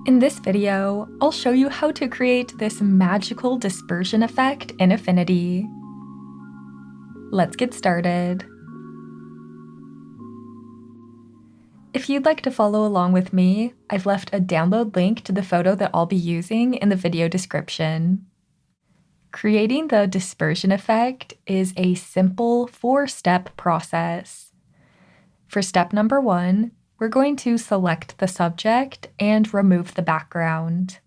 In this video, I'll show you how to create this magical dispersion effect in Affinity. Let's get started. If you'd like to follow along with me, I've left a download link to the photo that I'll be using in the video description. Creating the dispersion effect is a simple 4-step process. For step number 1, we're going to select the subject and remove the background.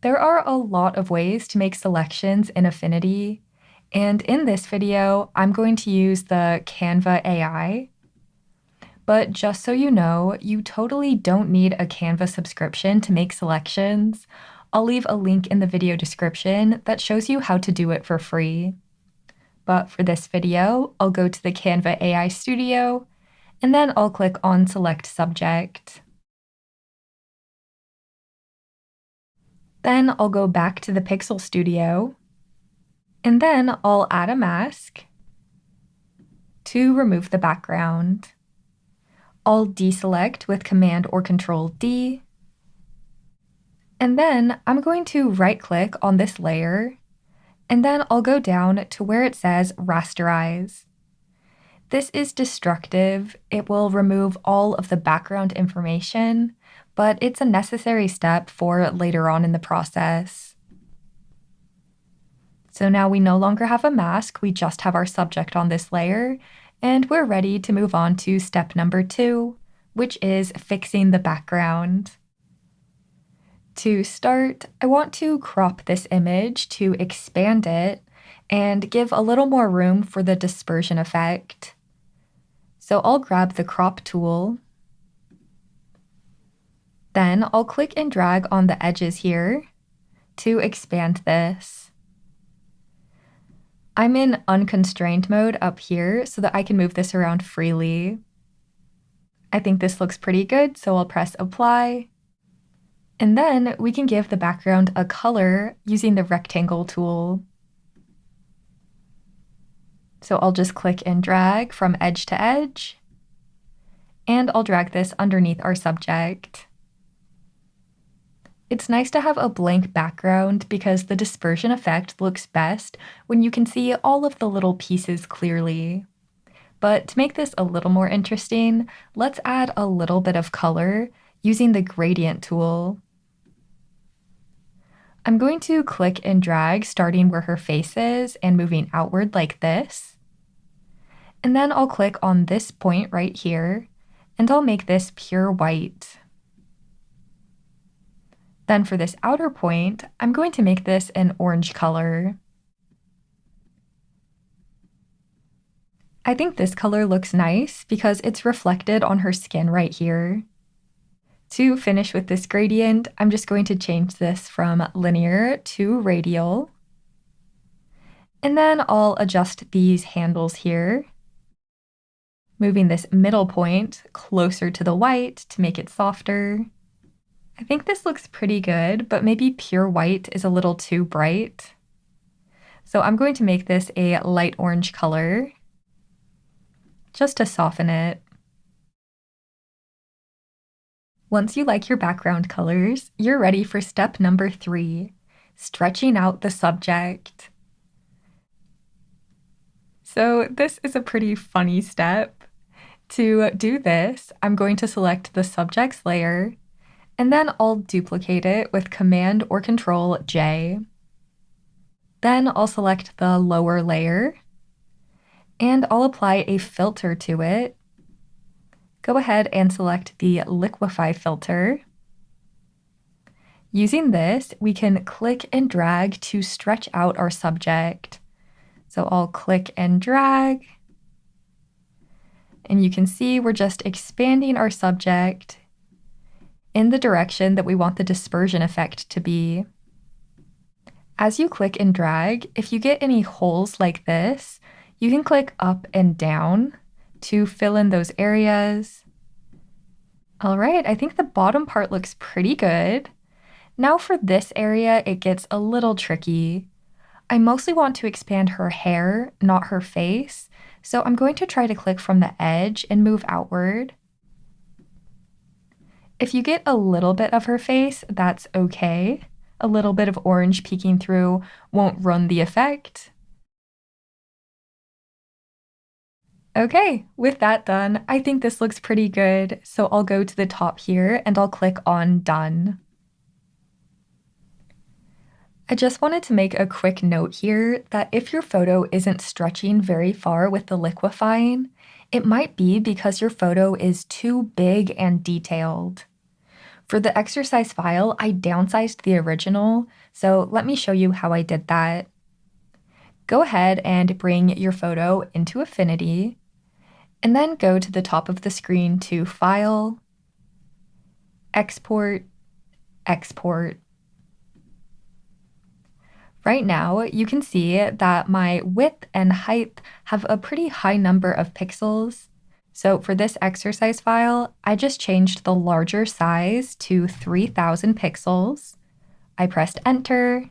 There are a lot of ways to make selections in Affinity, and in this video, I'm going to use the Canva AI. But just so you know, you totally don't need a Canva subscription to make selections. I'll leave a link in the video description that shows you how to do it for free. But for this video, I'll go to the Canva AI Studio, and then I'll click on Select Subject. Then I'll go back to the Pixel Studio, and then I'll add a mask to remove the background. I'll deselect with Command or Control D, and then I'm going to right-click on this layer, and then I'll go down to where it says Rasterize. This is destructive. It will remove all of the background information, but it's a necessary step for later on in the process. So now we no longer have a mask, we just have our subject on this layer, and we're ready to move on to step number 2, which is fixing the background. To start, I want to crop this image to expand it and give a little more room for the dispersion effect. So I'll grab the crop tool. Then I'll click and drag on the edges here to expand this. I'm in unconstrained mode up here so that I can move this around freely. I think this looks pretty good, so I'll press apply. And then we can give the background a color using the rectangle tool. So I'll just click and drag from edge to edge, and I'll drag this underneath our subject. It's nice to have a blank background because the dispersion effect looks best when you can see all of the little pieces clearly. But to make this a little more interesting, let's add a little bit of color using the gradient tool. I'm going to click and drag starting where her face is and moving outward like this. And then I'll click on this point right here, and I'll make this pure white. Then for this outer point, I'm going to make this an orange color. I think this color looks nice because it's reflected on her skin right here. To finish with this gradient, I'm just going to change this from linear to radial. And then I'll adjust these handles here, moving this middle point closer to the white to make it softer. I think this looks pretty good, but maybe pure white is a little too bright. So I'm going to make this a light orange color, just to soften it. Once you like your background colors, you're ready for step number 3, stretching out the subject. So this is a pretty funny step. To do this, I'm going to select the subject's layer, and then I'll duplicate it with Command or Control J. Then I'll select the lower layer, and I'll apply a filter to it. Go ahead and select the Liquify filter. Using this, we can click and drag to stretch out our subject. So I'll click and drag, and you can see we're just expanding our subject in the direction that we want the dispersion effect to be. As you click and drag, if you get any holes like this, you can click up and down to fill in those areas. All right, I think the bottom part looks pretty good. Now for this area, it gets a little tricky. I mostly want to expand her hair, not her face, so I'm going to try to click from the edge and move outward. If you get a little bit of her face, that's okay. A little bit of orange peeking through won't ruin the effect. Okay, with that done, I think this looks pretty good, so I'll go to the top here and I'll click on Done. I just wanted to make a quick note here that if your photo isn't stretching very far with the liquefying, it might be because your photo is too big and detailed. For the exercise file, I downsized the original, so let me show you how I did that. Go ahead and bring your photo into Affinity, and then go to the top of the screen to File, Export, Export. Right now, you can see that my width and height have a pretty high number of pixels. So for this exercise file, I just changed the larger size to 3000 pixels. I pressed Enter,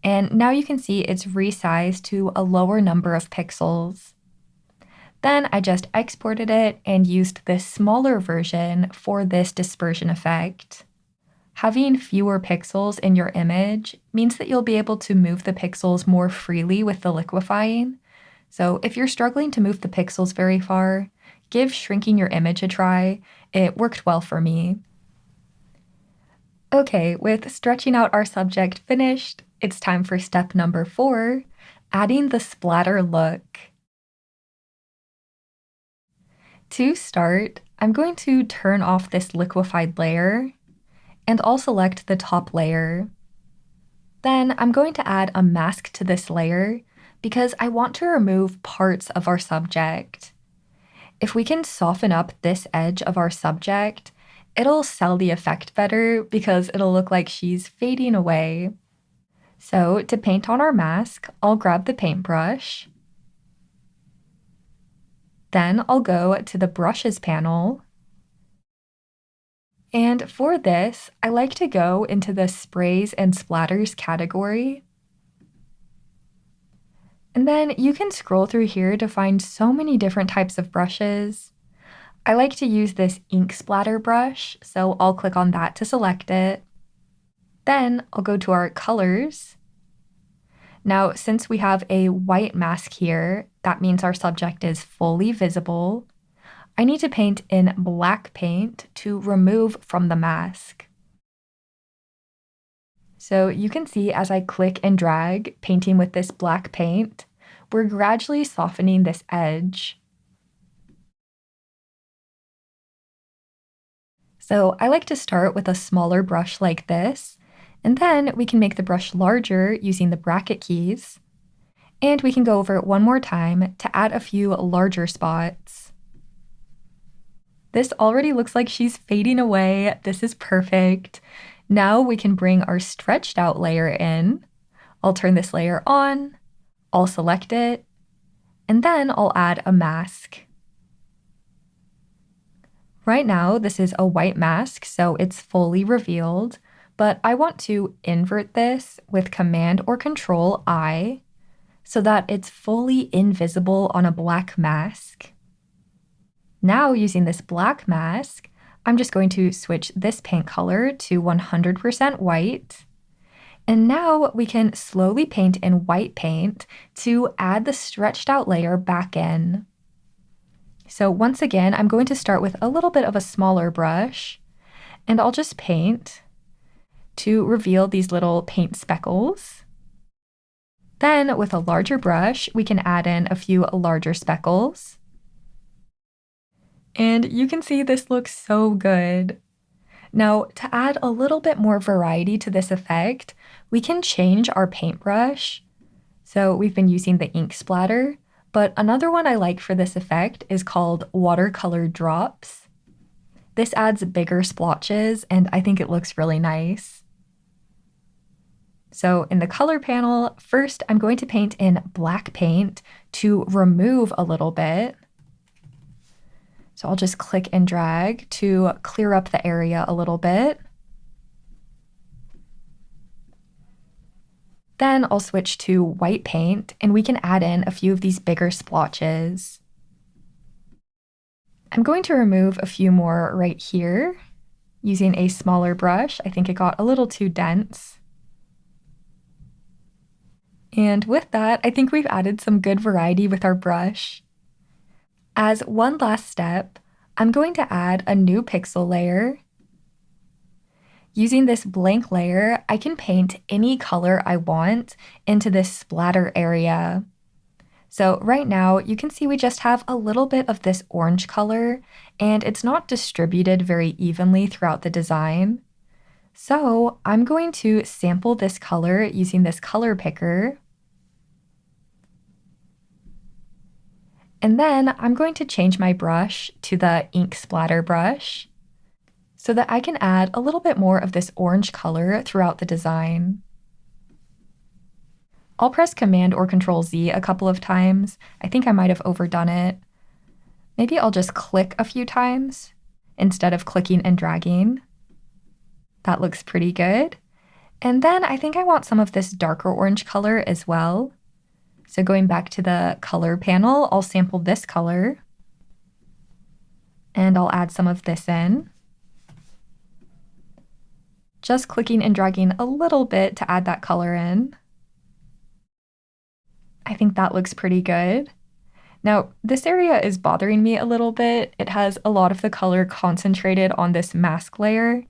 and now you can see it's resized to a lower number of pixels. Then I just exported it and used this smaller version for this dispersion effect. Having fewer pixels in your image means that you'll be able to move the pixels more freely with the liquefying. So if you're struggling to move the pixels very far, give shrinking your image a try. It worked well for me. Okay, with stretching out our subject finished, it's time for step number 4, adding the splatter look. To start, I'm going to turn off this liquefied layer, and I'll select the top layer. Then I'm going to add a mask to this layer because I want to remove parts of our subject. If we can soften up this edge of our subject, it'll sell the effect better because it'll look like she's fading away. So to paint on our mask, I'll grab the paintbrush. Then I'll go to the brushes panel. And for this, I like to go into the sprays and splatters category. And then you can scroll through here to find so many different types of brushes. I like to use this ink splatter brush, so I'll click on that to select it. Then I'll go to our colors. Now, since we have a white mask here, that means our subject is fully visible. I need to paint in black paint to remove from the mask. So you can see as I click and drag, painting with this black paint, we're gradually softening this edge. So I like to start with a smaller brush like this, and then we can make the brush larger using the bracket keys. And we can go over it one more time to add a few larger spots. This already looks like she's fading away. This is perfect. Now we can bring our stretched out layer in. I'll turn this layer on, I'll select it, and then I'll add a mask. Right now, this is a white mask, so it's fully revealed, but I want to invert this with Command or Control I so that it's fully invisible on a black mask. Now, using this black mask, I'm just going to switch this paint color to 100% white. And now we can slowly paint in white paint to add the stretched out layer back in. So once again, I'm going to start with a little bit of a smaller brush, and I'll just paint to reveal these little paint speckles. Then with a larger brush, we can add in a few larger speckles. And you can see this looks so good. Now, to add a little bit more variety to this effect, we can change our paintbrush. So we've been using the ink splatter, but another one I like for this effect is called watercolor drops. This adds bigger splotches, and I think it looks really nice. So in the color panel, first I'm going to paint in black paint to remove a little bit. So I'll just click and drag to clear up the area a little bit. Then I'll switch to white paint and we can add in a few of these bigger splotches. I'm going to remove a few more right here. Using a smaller brush, I think it got a little too dense. And with that, I think we've added some good variety with our brush. As one last step, I'm going to add a new pixel layer. Using this blank layer, I can paint any color I want into this splatter area. So right now, you can see we just have a little bit of this orange color, and it's not distributed very evenly throughout the design. So I'm going to sample this color using this color picker. And then I'm going to change my brush to the ink splatter brush so that I can add a little bit more of this orange color throughout the design. I'll press Command or Control Z a couple of times. I think I might have overdone it. Maybe I'll just click a few times instead of clicking and dragging. That looks pretty good. And then I think I want some of this darker orange color as well. So going back to the color panel, I'll sample this color. And I'll add some of this in. Just clicking and dragging a little bit to add that color in. I think that looks pretty good. Now, this area is bothering me a little bit. It has a lot of the color concentrated on this mask layer.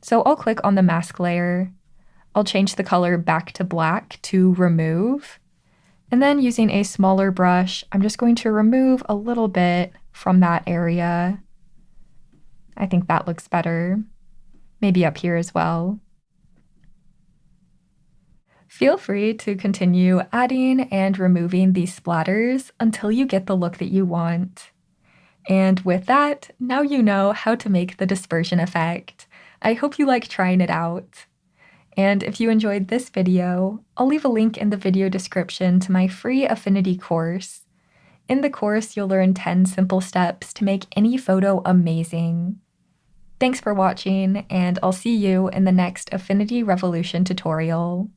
So I'll click on the mask layer. I'll change the color back to black to remove. And then using a smaller brush, I'm just going to remove a little bit from that area. I think that looks better. Maybe up here as well. Feel free to continue adding and removing these splatters until you get the look that you want. And with that, now you know how to make the dispersion effect. I hope you like trying it out. And if you enjoyed this video, I'll leave a link in the video description to my free Affinity course. In the course, you'll learn 10 simple steps to make any photo amazing. Thanks for watching, and I'll see you in the next Affinity Revolution tutorial.